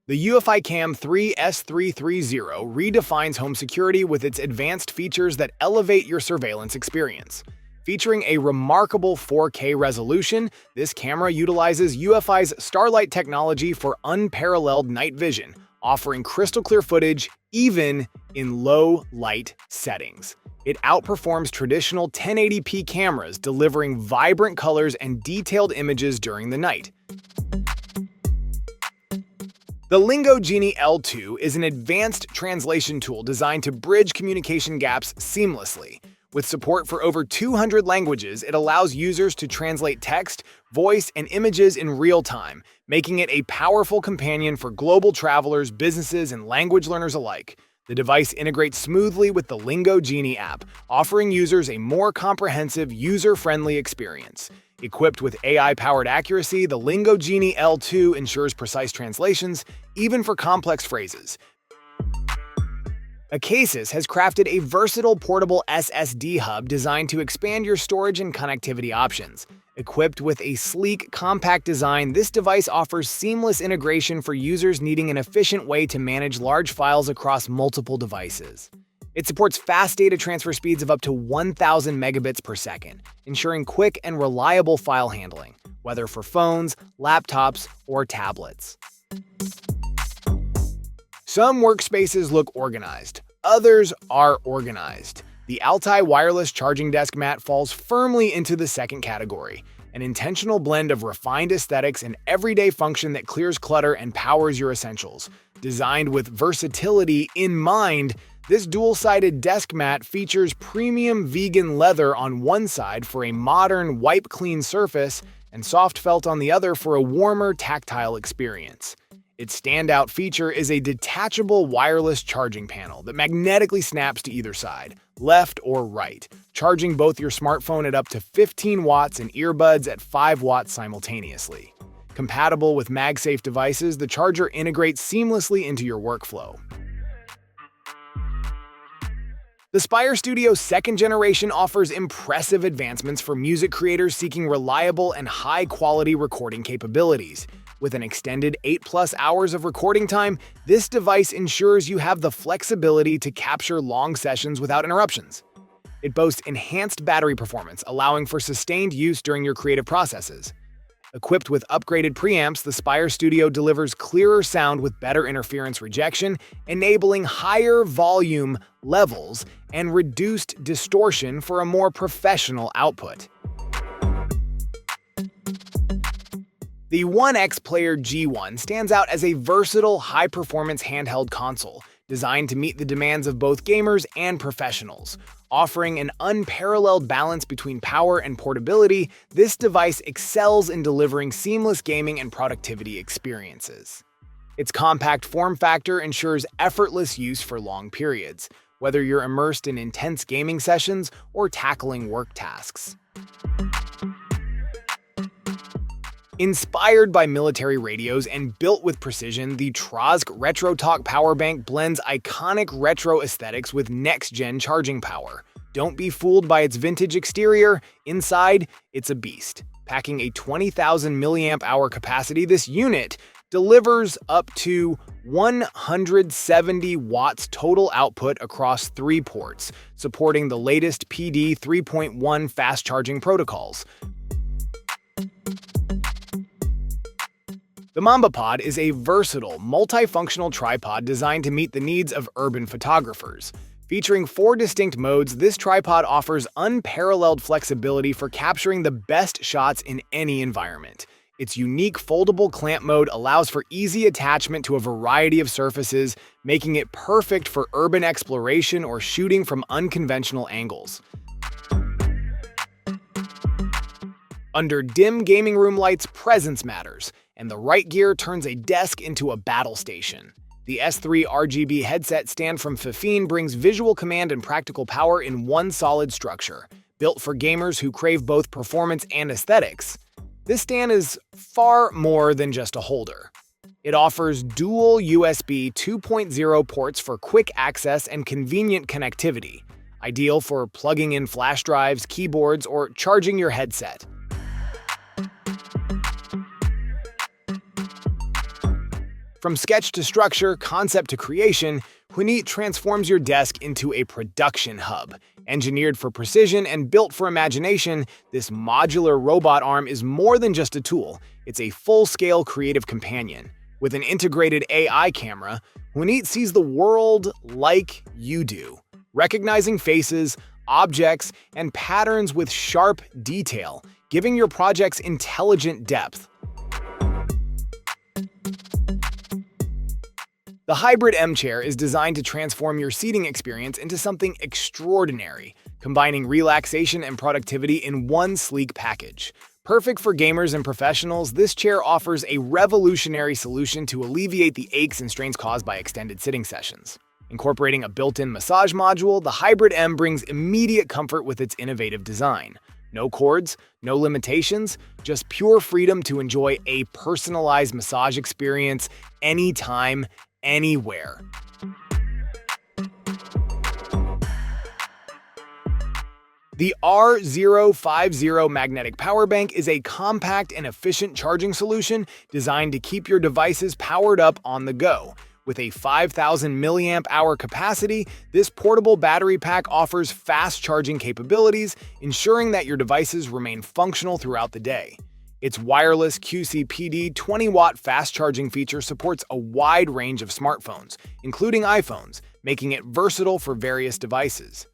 The UEFI Cam 3 S330 redefines home security with its advanced features that elevate your surveillance experience. Featuring a remarkable 4K resolution, this camera utilizes UEFI's Starlight technology for unparalleled night vision, offering crystal-clear footage even in low-light settings. It outperforms traditional 1080p cameras, delivering vibrant colors and detailed images during the night. The Lingo Genie L2 is an advanced translation tool designed to bridge communication gaps seamlessly. With support for over 200 languages, it allows users to translate text, voice, and images in real time, making it a powerful companion for global travelers, businesses, and language learners alike. The device integrates smoothly with the Lingo Genie app, offering users a more comprehensive, user-friendly experience. Equipped with AI-powered accuracy, the Lingo Genie L2 ensures precise translations, even for complex phrases. Acasis has crafted a versatile portable SSD hub designed to expand your storage and connectivity options. Equipped with a sleek, compact design, this device offers seamless integration for users needing an efficient way to manage large files across multiple devices. It supports fast data transfer speeds of up to 1,000 megabits per second, ensuring quick and reliable file handling, whether for phones, laptops, or tablets. Some workspaces look organized, others are organized. The Altai wireless charging desk mat falls firmly into the second category, an intentional blend of refined aesthetics and everyday function that clears clutter and powers your essentials. Designed with versatility in mind, this dual-sided desk mat features premium vegan leather on one side for a modern, wipe-clean surface and soft felt on the other for a warmer, tactile experience. Its standout feature is a detachable wireless charging panel that magnetically snaps to either side, left or right, charging both your smartphone at up to 15 watts and earbuds at 5 watts simultaneously. Compatible with MagSafe devices, the charger integrates seamlessly into your workflow. The Spire Studio's second generation offers impressive advancements for music creators seeking reliable and high-quality recording capabilities. With an extended 8+ hours of recording time, this device ensures you have the flexibility to capture long sessions without interruptions. It boasts enhanced battery performance, allowing for sustained use during your creative processes. Equipped with upgraded preamps, the Spire Studio delivers clearer sound with better interference rejection, enabling higher volume levels and reduced distortion for a more professional output. The One X Player G1 stands out as a versatile, high-performance handheld console, designed to meet the demands of both gamers and professionals. Offering an unparalleled balance between power and portability, this device excels in delivering seamless gaming and productivity experiences. Its compact form factor ensures effortless use for long periods, whether you're immersed in intense gaming sessions or tackling work tasks. Inspired by military radios and built with precision, the Trosk RetroTalk Power Bank blends iconic retro aesthetics with next-gen charging power. Don't be fooled by its vintage exterior. Inside, it's a beast. Packing a 20,000 mAh capacity, this unit delivers up to 170 watts total output across 3 ports, supporting the latest PD 3.1 fast charging protocols. The Mamba Pod is a versatile, multifunctional tripod designed to meet the needs of urban photographers. Featuring 4 distinct modes, this tripod offers unparalleled flexibility for capturing the best shots in any environment. Its unique foldable clamp mode allows for easy attachment to a variety of surfaces, making it perfect for urban exploration or shooting from unconventional angles. Under dim gaming room lights, presence matters, and the right gear turns a desk into a battle station. The S3 RGB headset stand from Fifine brings visual command and practical power in one solid structure. Built for gamers who crave both performance and aesthetics, this stand is far more than just a holder. It offers dual USB 2.0 ports for quick access and convenient connectivity, ideal for plugging in flash drives, keyboards, or charging your headset. From sketch to structure, concept to creation, Huneet transforms your desk into a production hub. Engineered for precision and built for imagination, this modular robot arm is more than just a tool. It's a full-scale creative companion. With an integrated AI camera, Huneet sees the world like you do, recognizing faces, objects, and patterns with sharp detail, giving your projects intelligent depth. The Hybrid M chair is designed to transform your seating experience into something extraordinary, combining relaxation and productivity in one sleek package. Perfect for gamers and professionals, this chair offers a revolutionary solution to alleviate the aches and strains caused by extended sitting sessions. Incorporating a built-in massage module, the Hybrid M brings immediate comfort with its innovative design. No cords, no limitations, just pure freedom to enjoy a personalized massage experience anytime, anywhere. The R050 magnetic power bank is a compact and efficient charging solution designed to keep your devices powered up on the go. With a 5,000 mAh capacity, this portable battery pack offers fast charging capabilities, ensuring that your devices remain functional throughout the day. Its wireless QCPD 20-watt fast charging feature supports a wide range of smartphones, including iPhones, making it versatile for various devices.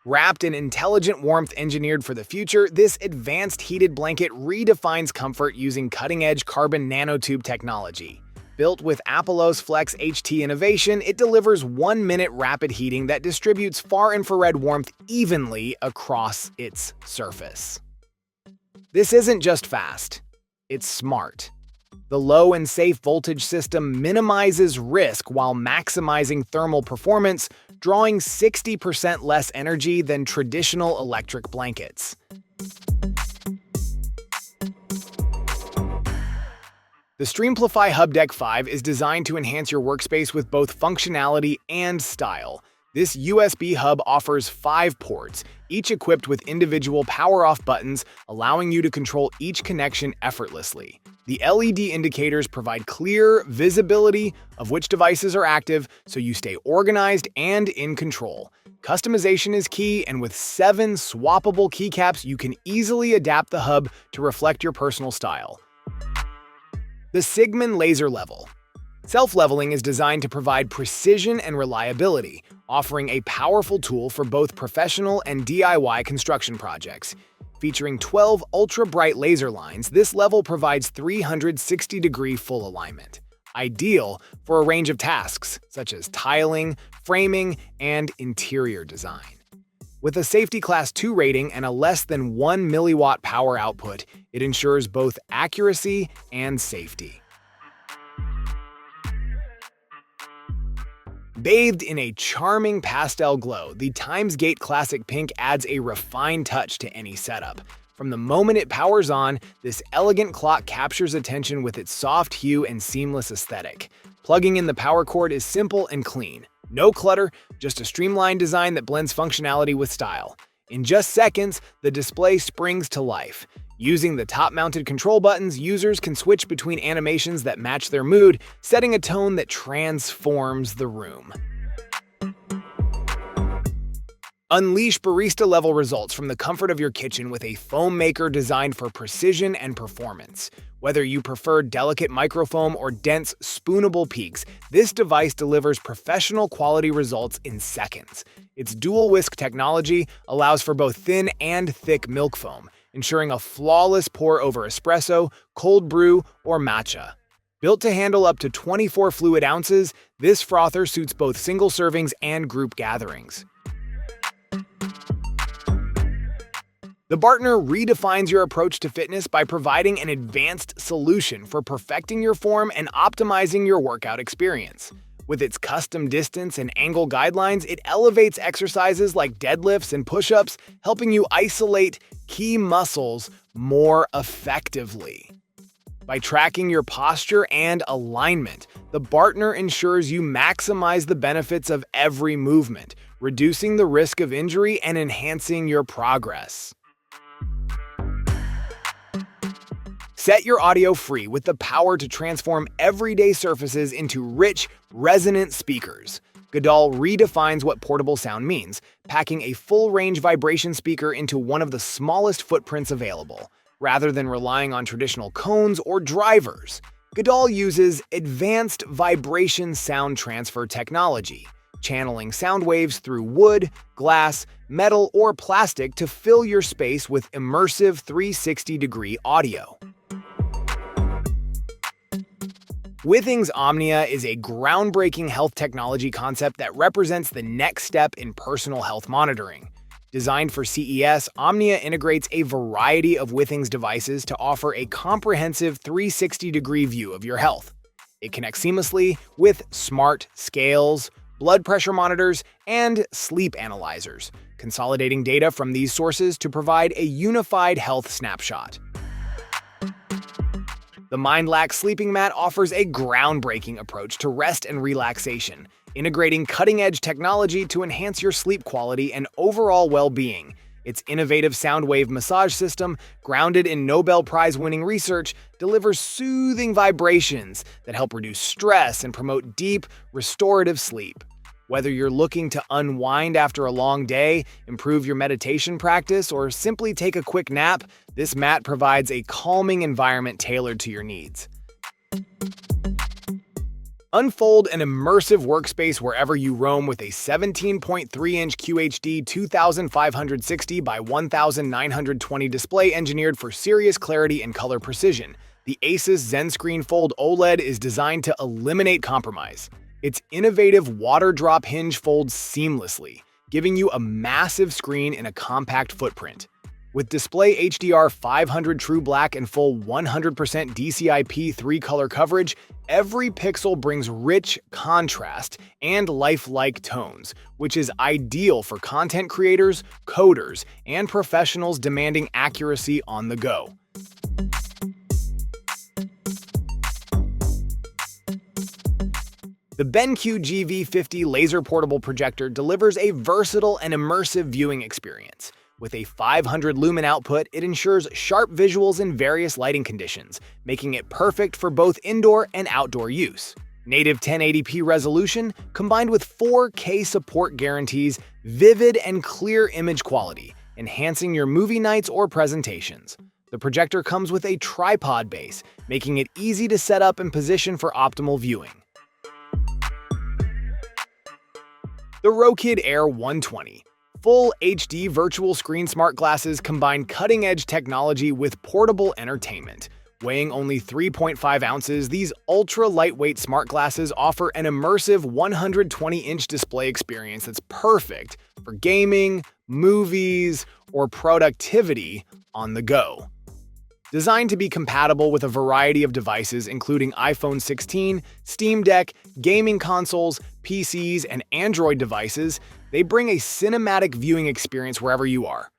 Wrapped in intelligent warmth engineered for the future, this advanced heated blanket redefines comfort using cutting-edge carbon nanotube technology. Built with Apollo's Flex HT innovation, it delivers 1-minute rapid heating that distributes far-infrared warmth evenly across its surface. This isn't just fast, it's smart. The low and safe voltage system minimizes risk while maximizing thermal performance, drawing 60% less energy than traditional electric blankets. The Streamplify Hub Deck 5 is designed to enhance your workspace with both functionality and style. This USB hub offers 5 ports, each equipped with individual power-off buttons, allowing you to control each connection effortlessly. The LED indicators provide clear visibility of which devices are active, so you stay organized and in control. Customization is key, and with 7 swappable keycaps, you can easily adapt the hub to reflect your personal style. The Sigmund Laser Level. Self-leveling is designed to provide precision and reliability, offering a powerful tool for both professional and DIY construction projects. Featuring 12 ultra-bright laser lines, this level provides 360-degree full alignment, ideal for a range of tasks such as tiling, framing, and interior design. With a Safety Class 2 rating and a less than 1 milliwatt power output, it ensures both accuracy and safety. Bathed in a charming pastel glow, the Timesgate Classic Pink adds a refined touch to any setup. From the moment it powers on, this elegant clock captures attention with its soft hue and seamless aesthetic. Plugging in the power cord is simple and clean. No clutter, just a streamlined design that blends functionality with style. In just seconds, the display springs to life. Using the top-mounted control buttons, users can switch between animations that match their mood, setting a tone that transforms the room. Unleash barista-level results from the comfort of your kitchen with a foam maker designed for precision and performance. Whether you prefer delicate microfoam or dense, spoonable peaks, this device delivers professional quality results in seconds. Its dual whisk technology allows for both thin and thick milk foam, ensuring a flawless pour over espresso, cold brew, or matcha. Built to handle up to 24 fluid ounces, this frother suits both single servings and group gatherings. The Bartner redefines your approach to fitness by providing an advanced solution for perfecting your form and optimizing your workout experience. With its custom distance and angle guidelines, it elevates exercises like deadlifts and push-ups, helping you isolate key muscles more effectively. By tracking your posture and alignment, the Bartner ensures you maximize the benefits of every movement, reducing the risk of injury and enhancing your progress. Set your audio free with the power to transform everyday surfaces into rich, resonant speakers. Godal redefines what portable sound means, packing a full-range vibration speaker into one of the smallest footprints available, rather than relying on traditional cones or drivers. Godal uses advanced vibration sound transfer technology, channeling sound waves through wood, glass, metal, or plastic to fill your space with immersive 360-degree audio. Withings Omnia is a groundbreaking health technology concept that represents the next step in personal health monitoring. Designed for CES, Omnia integrates a variety of Withings devices to offer a comprehensive 360-degree view of your health. It connects seamlessly with smart scales, blood pressure monitors, and sleep analyzers, consolidating data from these sources to provide a unified health snapshot. The MindLax sleeping mat offers a groundbreaking approach to rest and relaxation, integrating cutting-edge technology to enhance your sleep quality and overall well-being. Its innovative sound wave massage system, grounded in Nobel Prize-winning research, delivers soothing vibrations that help reduce stress and promote deep, restorative sleep. Whether you're looking to unwind after a long day, improve your meditation practice, or simply take a quick nap, this mat provides a calming environment tailored to your needs. Unfold an immersive workspace wherever you roam with a 17.3-inch QHD 2560 by 1920 display engineered for serious clarity and color precision. The Asus ZenScreen Fold OLED is designed to eliminate compromise. Its innovative water drop hinge folds seamlessly, giving you a massive screen in a compact footprint. With display HDR 500 True Black and full 100% DCI-P 3-color coverage, every pixel brings rich contrast and lifelike tones, which is ideal for content creators, coders, and professionals demanding accuracy on the go. The BenQ GV50 laser portable projector delivers a versatile and immersive viewing experience. With a 500 lumen output, it ensures sharp visuals in various lighting conditions, making it perfect for both indoor and outdoor use. Native 1080p resolution, combined with 4K support guarantees vivid and clear image quality, enhancing your movie nights or presentations. The projector comes with a tripod base, making it easy to set up and position for optimal viewing. The Rokid Air 120. Full HD virtual screen smart glasses combine cutting-edge technology with portable entertainment. Weighing only 3.5 ounces, these ultra-lightweight smart glasses offer an immersive 120-inch display experience that's perfect for gaming, movies, or productivity on the go. Designed to be compatible with a variety of devices including iPhone 16, Steam Deck, gaming consoles, PCs, and Android devices, they bring a cinematic viewing experience wherever you are.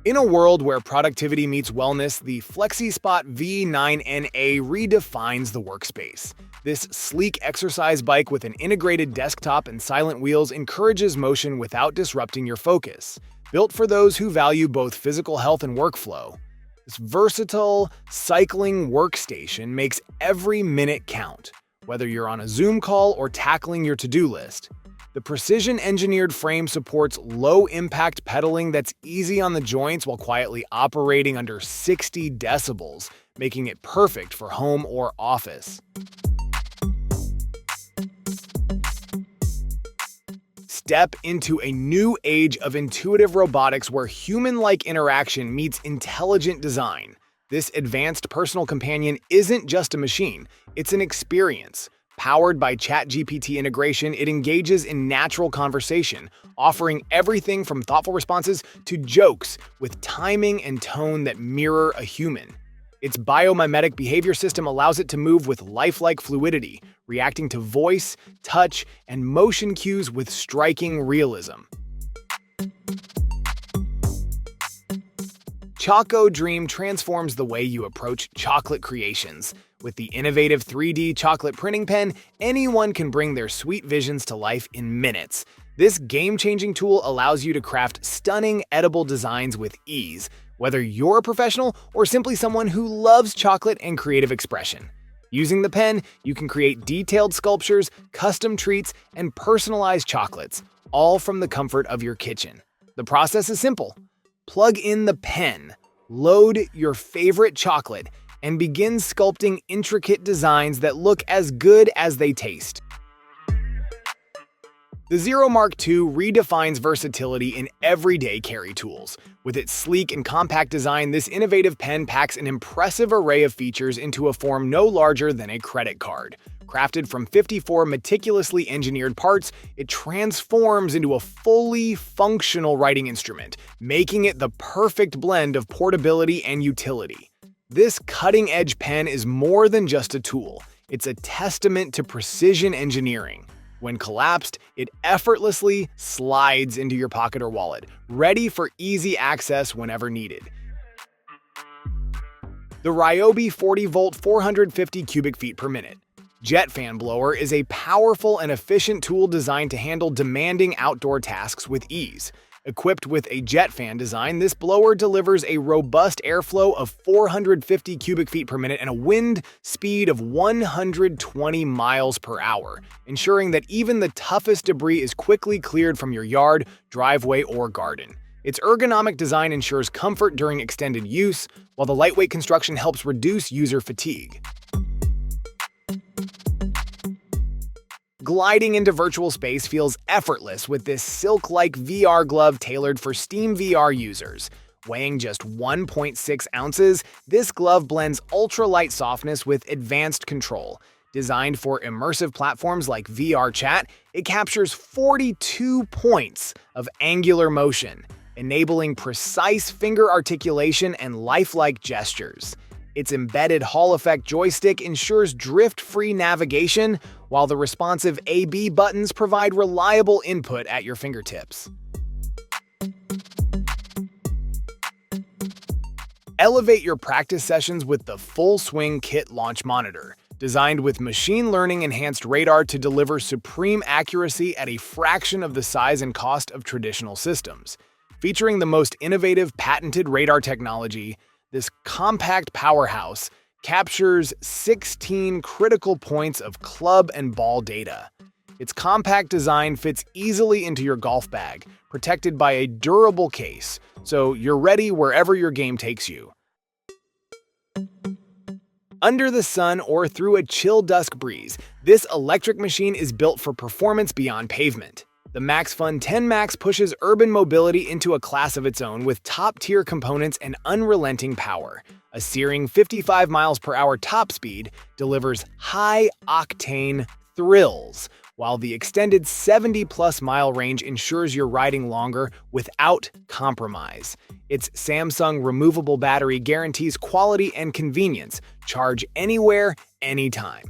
In a world where productivity meets wellness, the FlexiSpot V9NA redefines the workspace. This sleek exercise bike with an integrated desktop and silent wheels encourages motion without disrupting your focus. Built for those who value both physical health and workflow, this versatile cycling workstation makes every minute count, whether you're on a Zoom call or tackling your to-do list. The precision-engineered frame supports low-impact pedaling that's easy on the joints while quietly operating under 60 decibels, making it perfect for home or office. Step into a new age of intuitive robotics where human-like interaction meets intelligent design. This advanced personal companion isn't just a machine, it's an experience. Powered by ChatGPT integration, it engages in natural conversation, offering everything from thoughtful responses to jokes with timing and tone that mirror a human. Its biomimetic behavior system allows it to move with lifelike fluidity, reacting to voice, touch, and motion cues with striking realism. Choco Dream transforms the way you approach chocolate creations. With the innovative 3D chocolate printing pen, anyone can bring their sweet visions to life in minutes. This game-changing tool allows you to craft stunning, edible designs with ease, whether you're a professional or simply someone who loves chocolate and creative expression. Using the pen, you can create detailed sculptures, custom treats, and personalized chocolates, all from the comfort of your kitchen. The process is simple. Plug in the pen, load your favorite chocolate, and begin sculpting intricate designs that look as good as they taste. The Zero Mark II redefines versatility in everyday carry tools. With its sleek and compact design, this innovative pen packs an impressive array of features into a form no larger than a credit card. Crafted from 54 meticulously engineered parts, it transforms into a fully functional writing instrument, making it the perfect blend of portability and utility. This cutting-edge pen is more than just a tool. It's a testament to precision engineering. When collapsed, it effortlessly slides into your pocket or wallet, ready for easy access whenever needed. The Ryobi 40-volt 450 cubic feet per minute jet fan blower is a powerful and efficient tool designed to handle demanding outdoor tasks with ease. Equipped with a jet fan design, this blower delivers a robust airflow of 450 cubic feet per minute and a wind speed of 120 miles per hour, ensuring that even the toughest debris is quickly cleared from your yard, driveway, or garden. Its ergonomic design ensures comfort during extended use, while the lightweight construction helps reduce user fatigue. Gliding into virtual space feels effortless with this silk-like VR glove tailored for Steam VR users. Weighing just 1.6 ounces, this glove blends ultra-light softness with advanced control. Designed for immersive platforms like VR Chat, it captures 42 points of angular motion, enabling precise finger articulation and lifelike gestures. Its embedded Hall effect joystick ensures drift-free navigation, while the responsive A/B buttons provide reliable input at your fingertips. Elevate your practice sessions with the Full Swing Kit Launch Monitor, designed with machine learning-enhanced radar to deliver supreme accuracy at a fraction of the size and cost of traditional systems. Featuring the most innovative patented radar technology, this compact powerhouse captures 16 critical points of club and ball data. Its compact design fits easily into your golf bag, protected by a durable case, so you're ready wherever your game takes you. Under the sun or through a chill dusk breeze, this electric machine is built for performance beyond pavement. The MaxFun 10 Max pushes urban mobility into a class of its own with top-tier components and unrelenting power. A searing 55 miles per hour top speed delivers high-octane thrills, while the extended 70-plus mile range ensures you're riding longer without compromise. Its Samsung removable battery guarantees quality and convenience. Charge anywhere, anytime.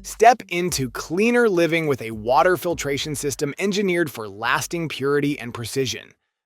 Step into cleaner living with a water filtration system engineered for lasting purity and precision.